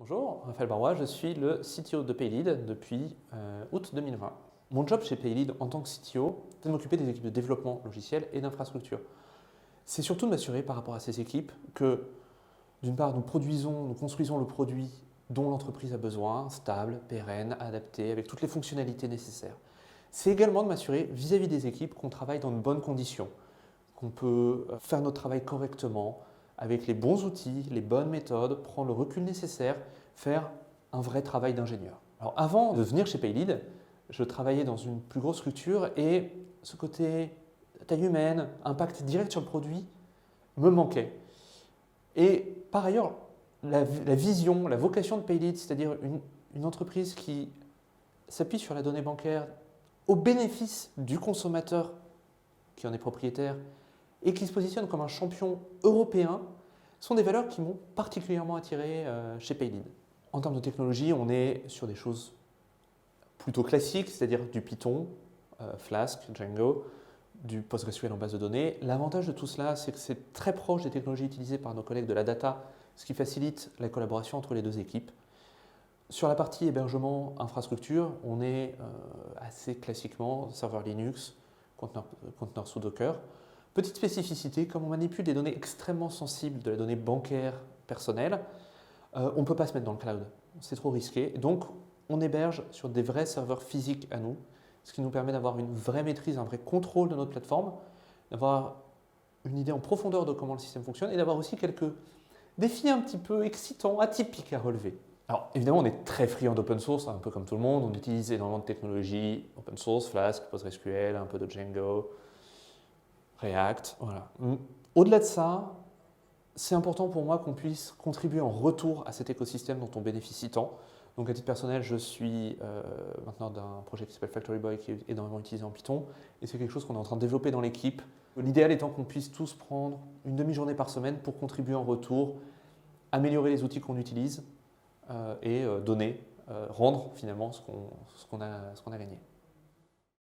Bonjour, Raphaël Barois, je suis le CTO de Paylead depuis août 2020. Mon job chez Paylead en tant que CTO, c'est de m'occuper des équipes de développement logiciel et d'infrastructure. C'est surtout de m'assurer par rapport à ces équipes que, d'une part, nous construisons le produit dont l'entreprise a besoin, stable, pérenne, adapté, avec toutes les fonctionnalités nécessaires. C'est également de m'assurer vis-à-vis des équipes qu'on travaille dans de bonnes conditions, qu'on peut faire notre travail correctement, avec les bons outils, les bonnes méthodes, prendre le recul nécessaire, faire un vrai travail d'ingénieur. Alors avant de venir chez Paylead, je travaillais dans une plus grosse structure et ce côté taille humaine, impact direct sur le produit me manquait. Et par ailleurs, la vision, la vocation de Paylead, c'est-à-dire une entreprise qui s'appuie sur la donnée bancaire au bénéfice du consommateur qui en est propriétaire et qui se positionne comme un champion européen, sont des valeurs qui m'ont particulièrement attiré chez Paylead. En termes de technologie, on est sur des choses plutôt classiques, c'est-à-dire du Python, Flask, Django, du PostgreSQL en base de données. L'avantage de tout cela, c'est que c'est très proche des technologies utilisées par nos collègues de la data, ce qui facilite la collaboration entre les deux équipes. Sur la partie hébergement infrastructure, on est assez classiquement serveur Linux, conteneur sous Docker. Petite spécificité, comme on manipule des données extrêmement sensibles de la donnée bancaire personnelle, on ne peut pas se mettre dans le cloud, c'est trop risqué. Donc on héberge sur des vrais serveurs physiques à nous, ce qui nous permet d'avoir une vraie maîtrise, un vrai contrôle de notre plateforme, d'avoir une idée en profondeur de comment le système fonctionne et d'avoir aussi quelques défis un petit peu excitants, atypiques à relever. Alors évidemment, on est très friand d'open source, un peu comme tout le monde. On utilise énormément de technologies open source, Flask, PostgreSQL, un peu de Django, React. Voilà. Au-delà de ça, c'est important pour moi qu'on puisse contribuer en retour à cet écosystème dont on bénéficie tant. Donc à titre personnel, je suis maintenant d'un projet qui s'appelle Factory Boy qui est énormément utilisé en Python et c'est quelque chose qu'on est en train de développer dans l'équipe. L'idéal étant qu'on puisse tous prendre une demi-journée par semaine pour contribuer en retour, améliorer les outils qu'on utilise et donner, rendre finalement ce qu'on a gagné.